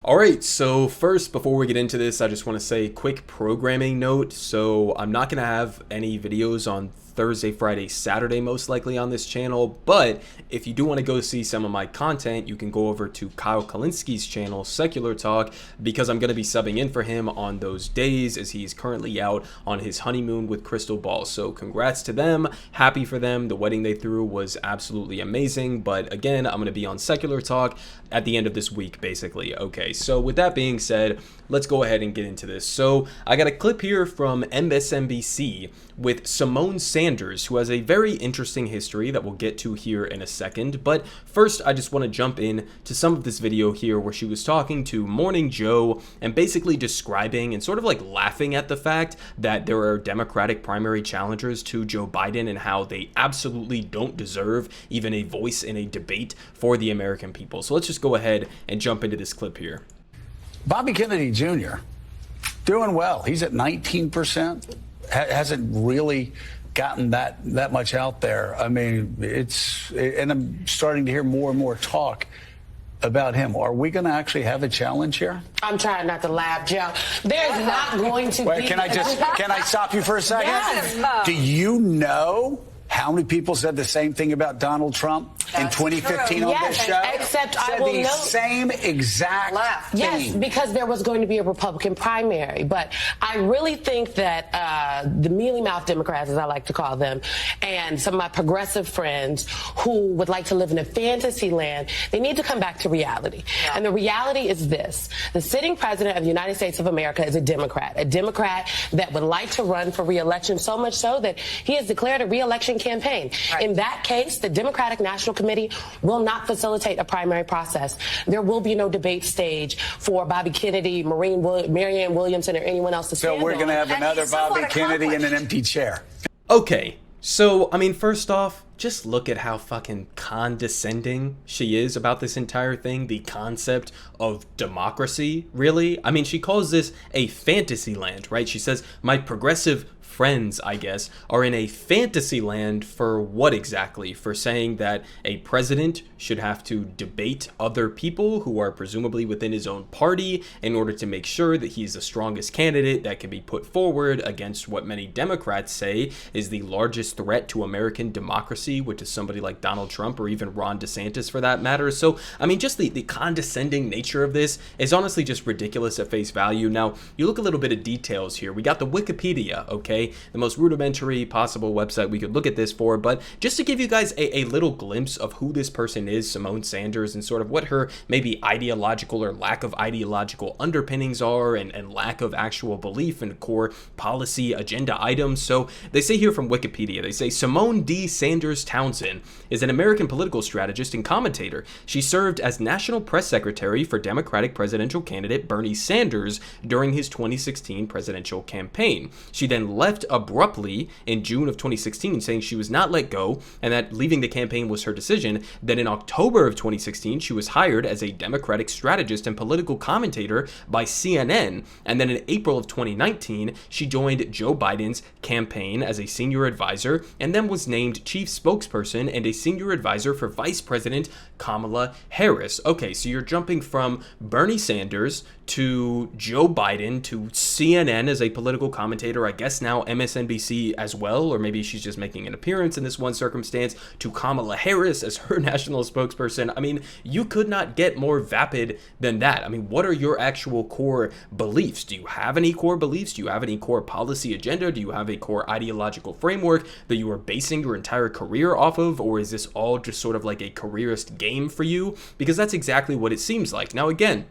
Alright, so first, before we get into this, I just want to say quick programming note. So I'm not going to have any videos on Thursday, Friday, Saturday most likely on this channel, but if you do want to go see some of my content, you can go over to Kyle Kalinski's channel, Secular Talk, because I'm going to be subbing in for him on those days as he's currently out on his honeymoon with Crystal Ball. So congrats to them, happy for them. The wedding they threw was absolutely amazing, but again, I'm going to be on Secular Talk at the end of this week, basically. Okay, so with that being said, let's go ahead and get into this. So I got a clip here from MSNBC with Simone Sanders, who has a very interesting history that we'll get to here in a second. But first, I just want to jump in to some of this video here where she was talking to Morning Joe and basically describing and sort of like laughing at the fact that there are Democratic primary challengers to Joe Biden and how they absolutely don't deserve even a voice in a debate for the American people. So let's just go ahead and jump into this clip here. Bobby Kennedy Jr. doing well. He's at 19%. Hasn't really gotten that much out there. I mean, and I'm starting to hear more and more talk about him. Are we going to actually have a challenge here? I'm trying not to laugh, Joe. There's not going to Wait, be. can I stop you for a second? Yes. Do you know how many people said the same thing about Donald Trump in 2015 on this show? Except I will the note, same exact thing. Yes, because there was going to be a Republican primary. But I really think that the mealy-mouthed Democrats, as I like to call them, and some of my progressive friends who would like to live in a fantasy land, they need to come back to reality. Yeah. And the reality is this. The sitting president of the United States of America is a Democrat that would like to run for re-election, so much so that he has declared a re-election campaign. Right. In that case, the Democratic National Committee will not facilitate a primary process. There will be no debate stage for Bobby Kennedy, Marianne Williamson, or anyone else to stand on. So we're going to have another Bobby Kennedy in an empty chair. Okay, so, I mean, first off, just look at how fucking condescending she is about this entire thing, the concept of democracy, really. I mean, she calls this a fantasy land, right? She says, my progressive friends, I guess, are in a fantasy land for what exactly? For saying that a president should have to debate other people who are presumably within his own party in order to make sure that he's the strongest candidate that can be put forward against what many Democrats say is the largest threat to American democracy, which is somebody like Donald Trump or even Ron DeSantis for that matter. So, I mean, just the condescending nature of this is honestly just ridiculous at face value. Now, you look a little bit of details here. We got the Wikipedia, okay? The most rudimentary possible website we could look at this for, but just to give you guys a little glimpse of who this person is, Simone Sanders, and sort of what her maybe ideological or lack of ideological underpinnings are and lack of actual belief in core policy agenda items. So they say here from Wikipedia, they say Simone D. Sanders Townsend is an American political strategist and commentator. She served as National Press Secretary for Democratic presidential candidate Bernie Sanders during his 2016 presidential campaign. She then left abruptly in June of 2016, saying she was not let go and that leaving the campaign was her decision. Then in October of 2016, she was hired as a Democratic strategist and political commentator by CNN. And then in April of 2019, she joined Joe Biden's campaign as a senior advisor and then was named chief spokesperson and a senior advisor for Vice President Kamala Harris. Okay, so you're jumping from Bernie Sanders to Joe Biden to CNN as a political commentator, I guess now MSNBC as well, or maybe she's just making an appearance in this one circumstance, to Kamala Harris as her national spokesperson. I mean, you could not get more vapid than that. I mean, what are your actual core beliefs? Do you have any core beliefs? Do you have any core policy agenda? Do you have a core ideological framework that you are basing your entire career off of? Or is this all just sort of like a careerist game for you? Because that's exactly what it seems like. Now, again,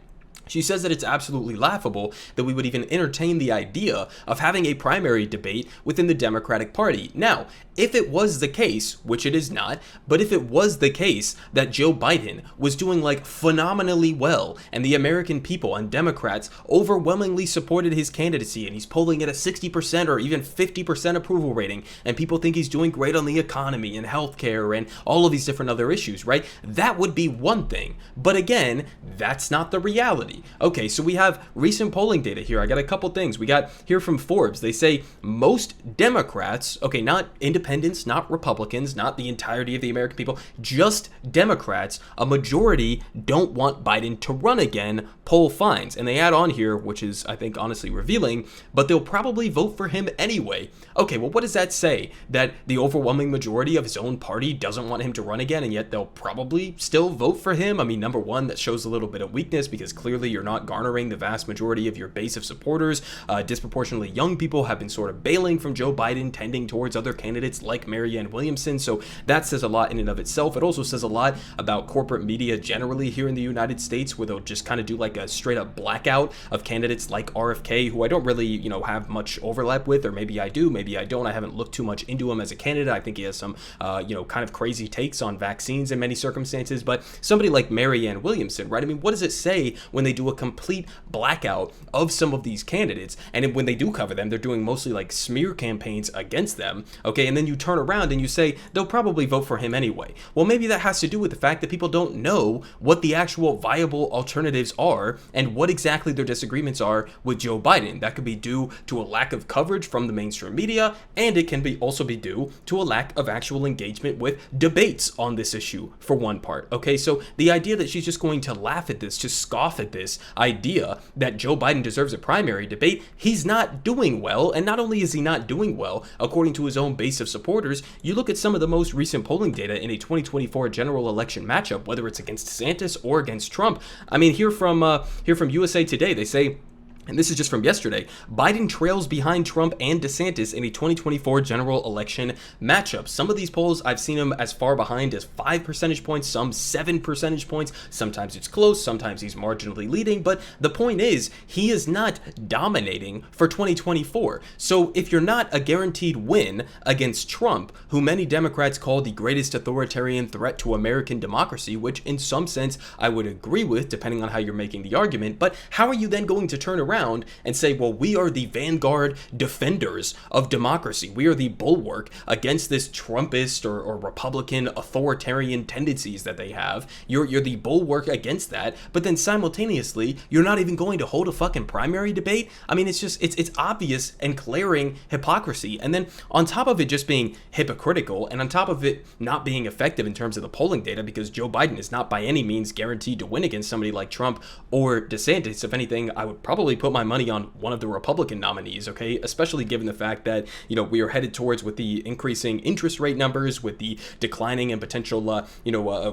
she says that it's absolutely laughable that we would even entertain the idea of having a primary debate within the Democratic Party. Now, if it was the case, which it is not, but if it was the case that Joe Biden was doing like phenomenally well and the American people and Democrats overwhelmingly supported his candidacy and he's polling at a 60% or even 50% approval rating and people think he's doing great on the economy and healthcare and all of these different other issues, right? That would be one thing. But again, that's not the reality. majority. Okay, so we have recent polling data here. I got a couple things. We got here from Forbes. They say most Democrats, okay, not independents, not Republicans, not the entirety of the American people, just Democrats, a majority don't want Biden to run again, poll finds. And they add on here, which is, I think, honestly revealing, but they'll probably vote for him anyway. Okay, well, what does that say? That the overwhelming majority of his own party doesn't want him to run again, and yet they'll probably still vote for him? I mean, number one, that shows a little bit of weakness because clearly you're not garnering the vast majority of your base of supporters. Disproportionately young people have been sort of bailing from Joe Biden, tending towards other candidates like Marianne Williamson. So that says a lot in and of itself. It also says a lot about corporate media generally here in the United States, where they'll just kind of do like a straight up blackout of candidates like RFK, who I don't really, have much overlap with, or maybe I do, maybe I don't. I haven't looked too much into him as a candidate. I think he has some, kind of crazy takes on vaccines in many circumstances. But somebody like Marianne Williamson, right? I mean, what does it say when they do a complete blackout of some of these candidates? And when they do cover them, they're doing mostly like smear campaigns against them. Okay, and then you turn around and you say they'll probably vote for him anyway. Well, maybe that has to do with the fact that people don't know what the actual viable alternatives are and what exactly their disagreements are with Joe Biden. That could be due to a lack of coverage from the mainstream media, and it can also be due to a lack of actual engagement with debates on this issue, for one part. Okay, so the idea that she's just going to laugh at this, just scoff at this idea that Joe Biden deserves a primary debate, he's not doing well. And not only is he not doing well, according to his own base of supporters, you look at some of the most recent polling data in a 2024 general election matchup, whether it's against DeSantis or against Trump. I mean, here from USA Today, they say, and this is just from yesterday, Biden trails behind Trump and DeSantis in a 2024 general election matchup. Some of these polls, I've seen him as far behind as 5 percentage points, some 7 percentage points. Sometimes it's close, sometimes he's marginally leading, but the point is, he is not dominating for 2024. So if you're not a guaranteed win against Trump, who many Democrats call the greatest authoritarian threat to American democracy, which in some sense I would agree with, depending on how you're making the argument, but how are you then going to turn around and say, well, we are the vanguard defenders of democracy. We are the bulwark against this Trumpist or Republican authoritarian tendencies that they have. You're the bulwark against that, but then simultaneously, you're not even going to hold a fucking primary debate. I mean, it's obvious and glaring hypocrisy. And then on top of it just being hypocritical, and on top of it not being effective in terms of the polling data, because Joe Biden is not by any means guaranteed to win against somebody like Trump or DeSantis. If anything, I would probably put my money on one of the Republican nominees, okay? Especially given the fact that, we are headed towards, with the increasing interest rate numbers, with the declining and potential,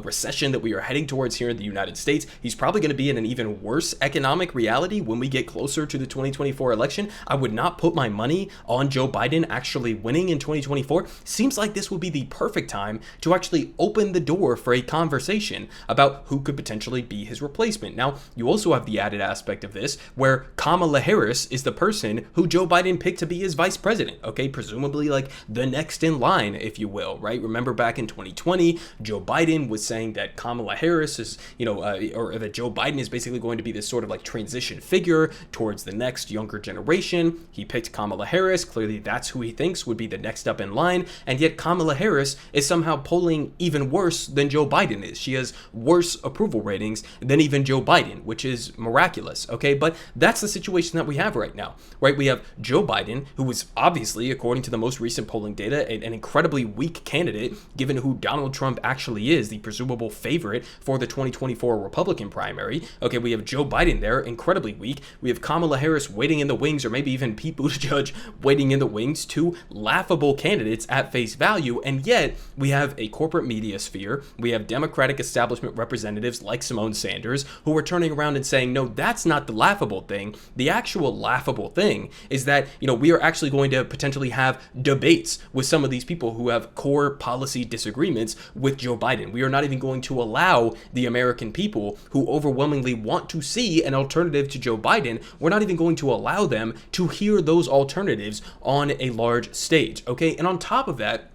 recession that we are heading towards here in the United States. He's probably going to be in an even worse economic reality when we get closer to the 2024 election. I would not put my money on Joe Biden actually winning in 2024. Seems like this would be the perfect time to actually open the door for a conversation about who could potentially be his replacement. Now, you also have the added aspect of this where Kamala Harris is the person who Joe Biden picked to be his vice president, okay? Presumably like the next in line, if you will, right? Remember back in 2020, Joe Biden was saying that Kamala Harris is, or that Joe Biden is basically going to be this sort of like transition figure towards the next younger generation. He picked Kamala Harris. Clearly that's who he thinks would be the next up in line. And yet Kamala Harris is somehow polling even worse than Joe Biden is. She has worse approval ratings than even Joe Biden, which is miraculous, okay? But that's the situation that we have right now, right? We have Joe Biden, who was obviously, according to the most recent polling data, an incredibly weak candidate, given who Donald Trump actually is, the presumable favorite for the 2024 Republican primary. Okay, we have Joe Biden there, incredibly weak. We have Kamala Harris waiting in the wings, or maybe even Pete Buttigieg waiting in the wings, two laughable candidates at face value, and yet we have a corporate media sphere, we have Democratic establishment representatives like Simone Sanders, who are turning around and saying, no, that's not the laughable thing. The actual laughable thing is that, we are actually going to potentially have debates with some of these people who have core policy disagreements with Joe Biden. We are not even going to allow the American people who overwhelmingly want to see an alternative to Joe Biden, we're not even going to allow them to hear those alternatives on a large stage, okay? And on top of that,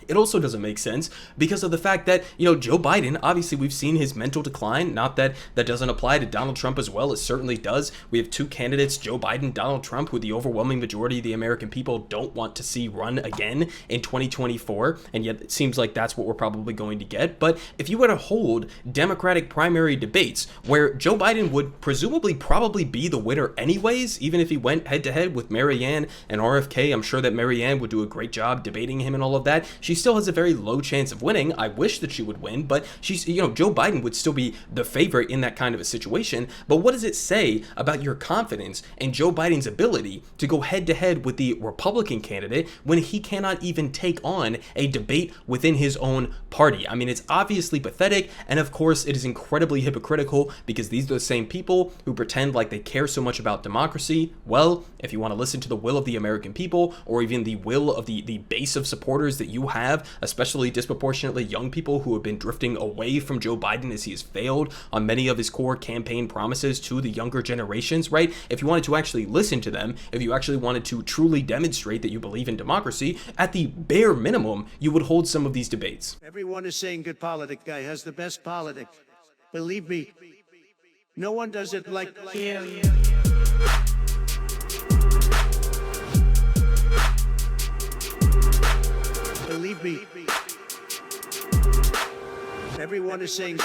it also doesn't make sense because of the fact that, Joe Biden, obviously we've seen his mental decline. Not that that doesn't apply to Donald Trump as well. It certainly does. We have two candidates, Joe Biden, Donald Trump, who the overwhelming majority of the American people don't want to see run again in 2024. And yet it seems like that's what we're probably going to get. But if you were to hold Democratic primary debates where Joe Biden would presumably probably be the winner anyways, even if he went head to head with Marianne and RFK, I'm sure that Marianne would do a great job debating him and all of that. She still has a very low chance of winning. I wish that she would win, but she's, Joe Biden would still be the favorite in that kind of a situation. But what does it say about your confidence in Joe Biden's ability to go head to head with the Republican candidate when he cannot even take on a debate within his own party? I mean, it's obviously pathetic, and of course it is incredibly hypocritical because these are the same people who pretend like they care so much about democracy. Well, if you want to listen to the will of the American people, or even the will of the base of supporters that you have, especially disproportionately young people who have been drifting away from Joe Biden as he has failed on many of his core campaign promises to the younger generations, right? If you wanted to actually listen to them, if you actually wanted to truly demonstrate that you believe in democracy, at the bare minimum, you would hold some of these debates. Everyone is saying good politic guy has the best politic. Believe me, no one does it like you. Believe me, everyone is saying